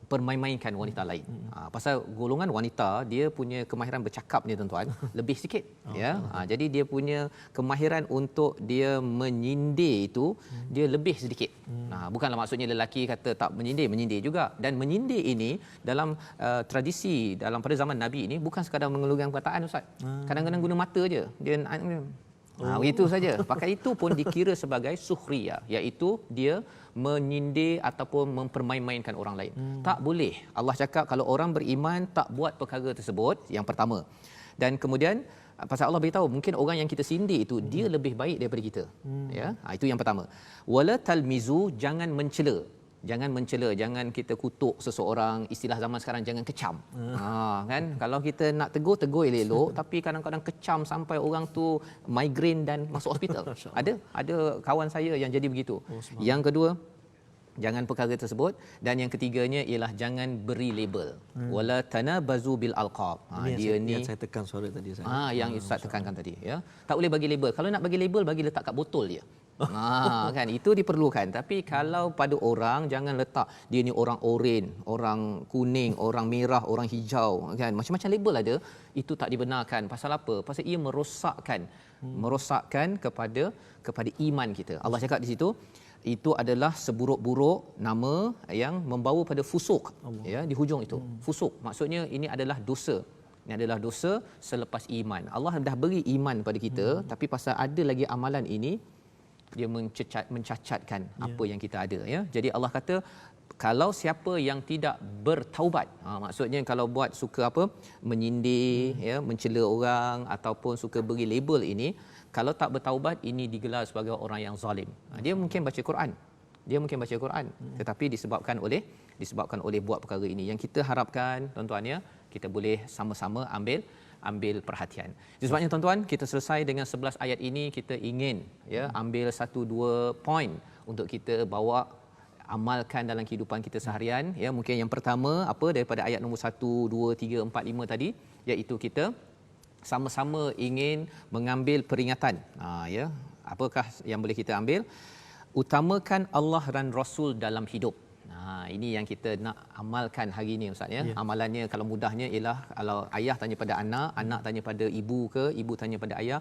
permain-mainkan wanita lain. Pasal golongan wanita dia punya kemahiran bercakap ni tuan-tuan lebih sikit, ya. Jadi dia punya kemahiran untuk dia menyindir itu dia lebih sedikit. Bukanlah maksudnya lelaki kata tak menyindir juga. Dan menyindir ini dalam tradisi dalam pada zaman Nabi ini bukan sekadar mengeluarkan perkataan, Ustaz. Kadang-kadang guna mata je. Dia begitu saja. Pakai itu pun dikira sebagai sukhriya, iaitu dia menyindir ataupun mempermain-mainkan orang lain. Tak boleh. Allah cakap kalau orang beriman tak buat perkara tersebut, yang pertama. Dan kemudian pasal Allah beritahu mungkin orang yang kita sindir itu dia lebih baik daripada kita. Ya, itu yang pertama. Wala talmizu, jangan mencela. Jangan mencela, jangan kita kutuk seseorang, istilah zaman sekarang jangan kecam. Kan kalau kita nak tegur elok-elok tapi kadang-kadang kecam sampai orang tu migraine dan masuk hospital. Ada kawan saya yang jadi begitu. Yang kedua, jangan perkara tersebut, dan yang ketiganya ialah jangan beri label. Wala tanabazu bil alqab. Dia ni yang saya tekan suara tadi saya. Yang Ustaz tekankan tadi, ya. Tak boleh bagi label. Kalau nak bagi label, bagi letak kat botol je. Kan itu diperlukan. Tapi kalau pada orang jangan letak dia ni orang oren, orang kuning, orang merah, orang hijau, kan. Macam-macam label ada. Itu tak dibenarkan. Pasal apa? Pasal ia merosakkan kepada iman kita. Allah cakap di situ itu adalah seburuk-buruk nama yang membawa pada fusuk, ya, di hujung itu. Fusuk maksudnya ini adalah dosa. Ini adalah dosa selepas iman. Allah dah beri iman pada kita, tapi pasal ada lagi amalan ini dia mencacatkan apa yang kita ada, ya. Jadi Allah kata kalau siapa yang tidak bertaubat, maksudnya kalau buat suka menyindir, ya, mencela orang ataupun suka beri label ini, kalau tak bertaubat ini digelar sebagai orang yang zalim. Dia mungkin baca Quran. Tetapi disebabkan oleh buat perkara ini. Yang kita harapkan tuan-tuan, ya, kita boleh sama-sama ambil perhatian. Sebabnya tuan-tuan, kita selesai dengan 11 ayat ini, kita ingin, ya, ambil 1-2 poin untuk kita bawa amalkan dalam kehidupan kita seharian, ya. Mungkin yang pertama daripada ayat nombor 1, 2, 3, 4, 5 tadi, iaitu kita sama-sama ingin mengambil peringatan. Ya, apakah yang boleh kita ambil? Utamakan Allah dan Rasul dalam hidup. Ini yang kita nak amalkan hari ini, Ustaz, ya. Amalannya kalau mudahnya ialah kalau ayah tanya pada anak, anak tanya pada ibu ke, ibu tanya pada ayah,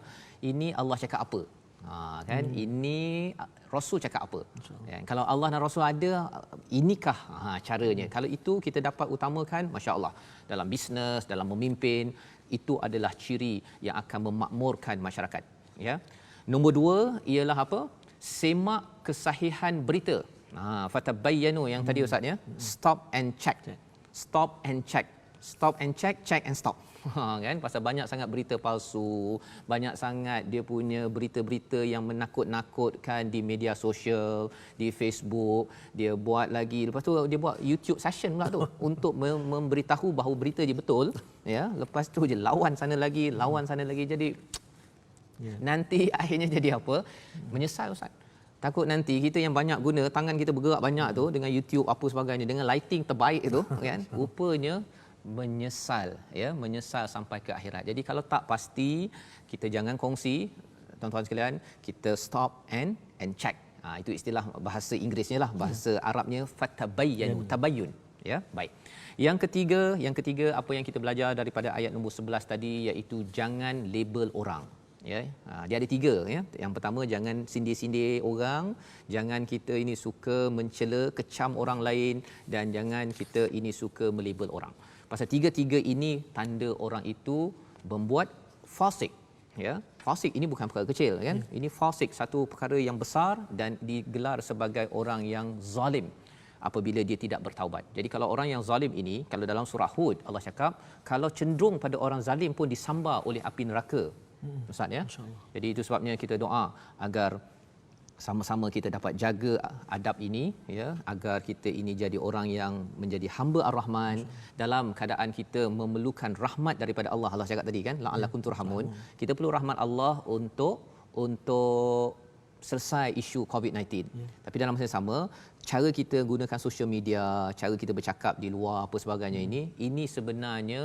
ini Allah cakap apa? Kan, ini Rasul cakap apa? Ya, kalau Allah dan Rasul ada, inikah caranya? Kalau itu kita dapat utamakan, masya-Allah, dalam bisnes, dalam memimpin, itu adalah ciri yang akan memakmurkan masyarakat, ya. Nombor 2 ialah semak kesahihan berita. Fatabayyanu yang tadi, Ustaz, ya. Stop and check. Check and stop. Kan, pasal banyak sangat berita palsu, banyak sangat dia punya berita-berita yang menakut-nakutkan di media sosial, di Facebook, dia buat lagi, lepas tu dia buat YouTube session pula tu untuk memberitahu bahawa berita dia betul, ya. Lepas tu je lawan sana lagi, jadi nanti akhirnya jadi apa? Menyesal, Ustaz. Takut nanti kita yang banyak guna, tangan kita bergerak banyak tu dengan YouTube apa sebagainya, dengan lighting terbaik itu, kan, rupanya menyesal sampai ke akhirat. Jadi kalau tak pasti, kita jangan kongsi, tuan-tuan sekalian, kita stop and check. Itu istilah bahasa Inggerisnya lah, bahasa Arabnya fatabayyanu, tabayyun. Ya, baik. Yang ketiga apa yang kita belajar daripada ayat nombor 11 tadi, iaitu jangan label orang. Ya, dia ada 3 ya. Yang pertama, jangan sindir-sindir orang, jangan kita ini suka mencela, kecam orang lain, dan jangan kita ini suka melabel orang. Pasal 3 ini tanda orang itu membuat fasik. Ya, fasik ini bukan perkara kecil kan. Ini fasik, satu perkara yang besar dan digelar sebagai orang yang zalim apabila dia tidak bertaubat. Jadi kalau orang yang zalim ini, kalau dalam surah Hud Allah cakap, kalau cenderung pada orang zalim pun disambar oleh api neraka. Ustaz ya. Jadi itu sebabnya kita doa agar sama-sama kita dapat jaga adab ini ya, agar kita ini jadi orang yang menjadi hamba Ar-Rahman dalam keadaan kita memerlukan rahmat daripada Allah. Allah cakap tadi kan, la'allakum turhamun. Kita perlu rahmat Allah untuk selesai isu COVID-19. Tapi dalam masa yang sama, cara kita gunakan social media, cara kita bercakap di luar apa sebagainya ini sebenarnya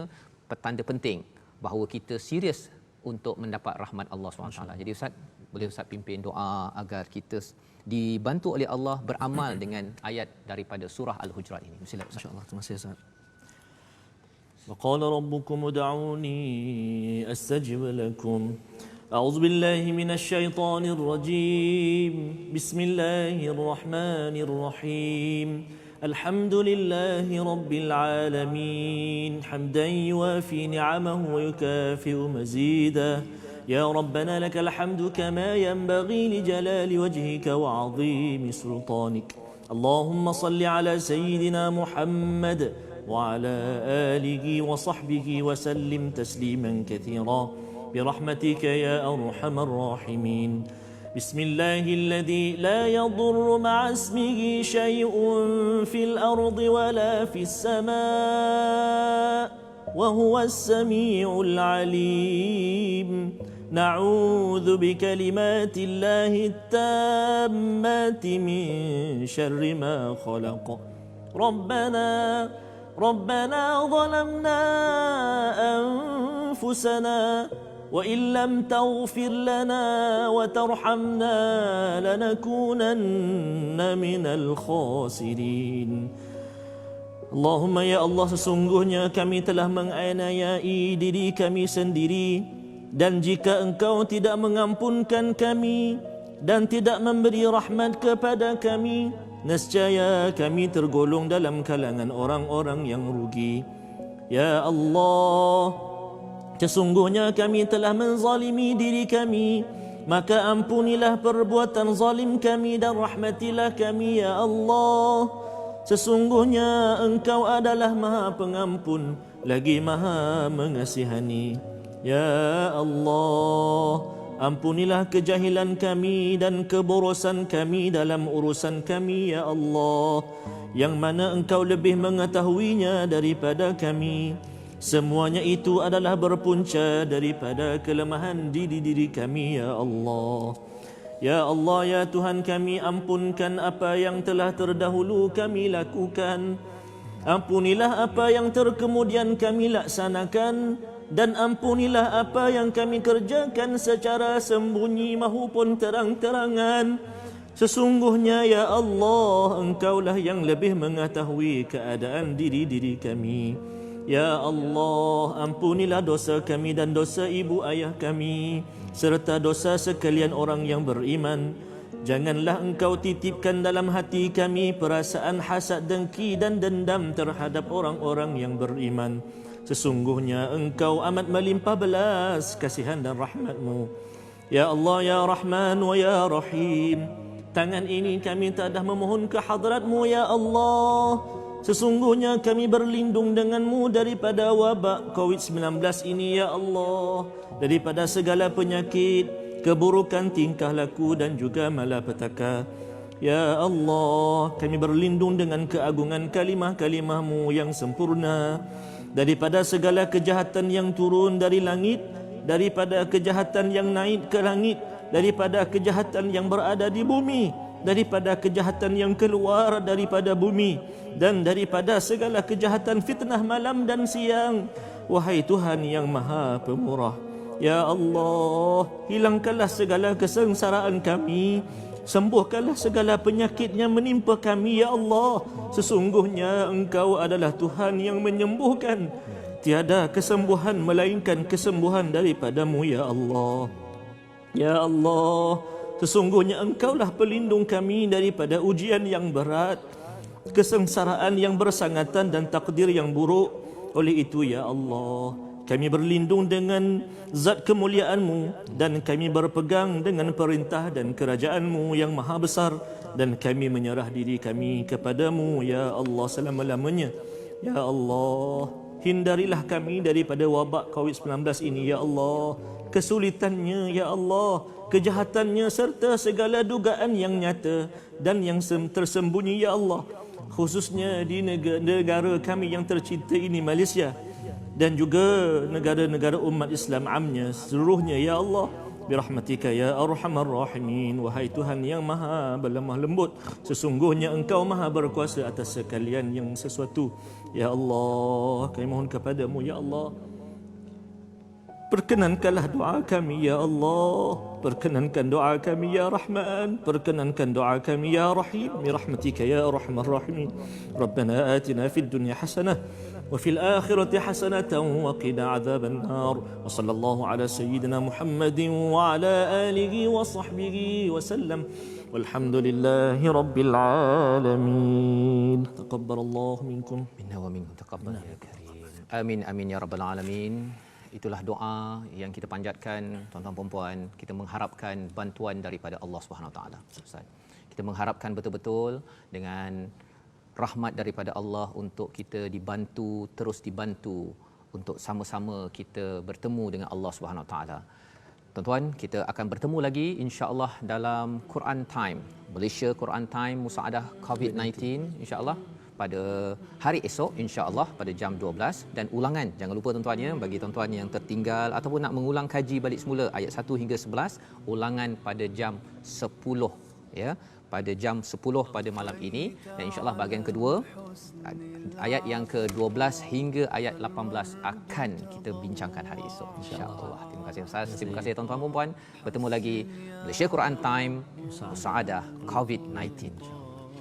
petanda penting bahawa kita serius untuk mendapat rahmat Allah SWT. Jadi Ustaz, boleh Ustaz pimpin doa agar kita dibantu oleh Allah beramal dengan ayat daripada surah Al-Hujurat ini. Sila Ustaz. InsyaAllah. Terima kasih Ustaz. وقال ربكم ادعوني أستجب لكم أعوذ بالله من الشيطان الرجيم بسم الله الرحمن الرحيم الحمد لله رب العالمين حمدا يوافي نعمه ويكافئ مزيدا يا ربنا لك الحمد كما ينبغي لجلال وجهك وعظيم سلطانك اللهم صل على سيدنا محمد وعلى آله وصحبه وسلم تسليما كثيرا برحمتك يا أرحم الراحمين بسم الله الذي لا يضر مع اسمه شيء في الأرض ولا في السماء وهو السميع العليم نعوذ بكلمات الله التامات من شر ما خلق ربنا ظلمنا أنفسنا وإن لم تغفر لنا وترحمنا لنكونن من الخاسرين Allahumma ya Allah, sesungguhnya kami telah menganiayai diri kami sendiri, dan jika Engkau tidak mengampunkan kami dan tidak memberi rahmat kepada kami, nescaya kami tergolong dalam kalangan orang-orang yang rugi. Ya Allah, sesungguhnya kami telah menzalimi diri kami, maka ampunilah perbuatan zalim kami dan rahmatilah kami ya Allah. Sesungguhnya Engkau adalah Maha Pengampun lagi Maha Mengasihani. Ya Allah, ampunilah kejahilan kami dan keborosan kami dalam urusan kami ya Allah, yang mana Engkau lebih mengetahuinya daripada kami. Semuanya itu adalah berpunca daripada kelemahan diri kami ya Allah. Ya Allah, ya Tuhan kami, ampunkan apa yang telah terdahulu kami lakukan. Ampunilah apa yang terkemudian kami laksanakan, dan ampunilah apa yang kami kerjakan secara sembunyi maupun terang-terangan. Sesungguhnya ya Allah, Engkaulah yang lebih mengetahui keadaan diri kami. Ya Allah, ampunilah dosa kami dan dosa ibu ayah kami, serta dosa sekalian orang yang beriman. Janganlah Engkau titipkan dalam hati kami perasaan hasad, dengki dan dendam terhadap orang-orang yang beriman. Sesungguhnya Engkau amat melimpah belas kasihan dan rahmat-Mu. Ya Allah, ya Rahman wa ya Rahim, tangan ini kami tadah memohon ke hadrat-Mu ya Allah. Sesungguhnya kami berlindung dengan-Mu daripada wabak COVID-19 ini ya Allah, daripada segala penyakit, keburukan tingkah laku dan juga malapetaka. Ya Allah, kami berlindung dengan keagungan kalimah-kalimah-Mu yang sempurna daripada segala kejahatan yang turun dari langit, daripada kejahatan yang naik ke langit, daripada kejahatan yang berada di bumi, daripada kejahatan yang keluar daripada bumi, dan daripada segala kejahatan fitnah malam dan siang. Wahai Tuhan yang Maha Pemurah, ya Allah, hilangkanlah segala kesengsaraan kami, Sembuhkanlah segala penyakit yang menimpa kami, ya Allah. Sesungguhnya Engkau adalah Tuhan yang menyembuhkan. Tiada kesembuhan melainkan kesembuhan daripadamu, ya Allah. Ya Allah, sesungguhnya Engkaulah pelindung kami daripada ujian yang berat, kesengsaraan yang bersangatan dan takdir yang buruk. Oleh itu, ya Allah, kami berlindung dengan zat kemuliaan-Mu dan kami berpegang dengan perintah dan kerajaan-Mu yang maha besar, dan kami menyerah diri kami kepadamu, ya Allah, selama-lamanya. Ya Allah, hindarilah kami daripada wabak COVID-19 ini, ya Allah. Kesulitannya, ya Allah, kejahatannya serta segala dugaan yang nyata dan yang tersembunyi, ya Allah, khususnya di negara kami yang tercinta ini, Malaysia, dan juga negara-negara umat Islam amnya seluruhnya, ya Allah. Birahmatika ya arhamar rahimin. Wahai Tuhan yang maha berlemah lembut, sesungguhnya Engkau maha berkuasa atas sekalian yang sesuatu. Ya Allah, kami mohon kepadamu, ya Allah, perkenankanlah doa kami, ya Allah. Perkenankan doa kami, ya Rahman. Perkenankan doa kami, ya Rahim. Birahmatika ya arhamar rahimin. Rabbana atina fid dunya hasanah wa fil akhirati hasanatan wa qina adzaban nar. Wa sallallahu ala sayyidina Muhammadin wa ala alihi wa sahbihi wa sallam. Walhamdulillahi rabbil alamin. Taqabbalallahu minkum. Minna wa minkum taqabbal ya karim. Amin amin ya rabbal alamin. Itulah doa yang kita panjatkan, tuan-tuan dan puan. Kita mengharapkan bantuan daripada Allah Subhanahu Wa Taala. Ustaz, kita mengharapkan betul-betul dengan rahmat daripada Allah untuk kita dibantu, terus dibantu untuk sama-sama kita bertemu dengan Allah Subhanahu Wa Taala. Tuan-tuan, kita akan bertemu lagi insya-Allah dalam Quran Time, Malaysia Quran Time Musaadah COVID-19 insya-Allah pada hari esok, insya-Allah pada jam 12, dan ulangan jangan lupa tuan-tuan ya, bagi tuan-tuan yang tertinggal ataupun nak mengulang kaji balik semula ayat 1 hingga 11, ulangan pada jam 10 ya, pada jam 10 pada malam ini, dan insya-Allah bahagian kedua ayat yang ke-12 hingga ayat 18 akan kita bincangkan hari esok insya-Allah. Terima kasih Ustaz, terima kasih tuan-tuan dan puan. Bertemu lagi Malaysia Quran Time Musaadah COVID-19.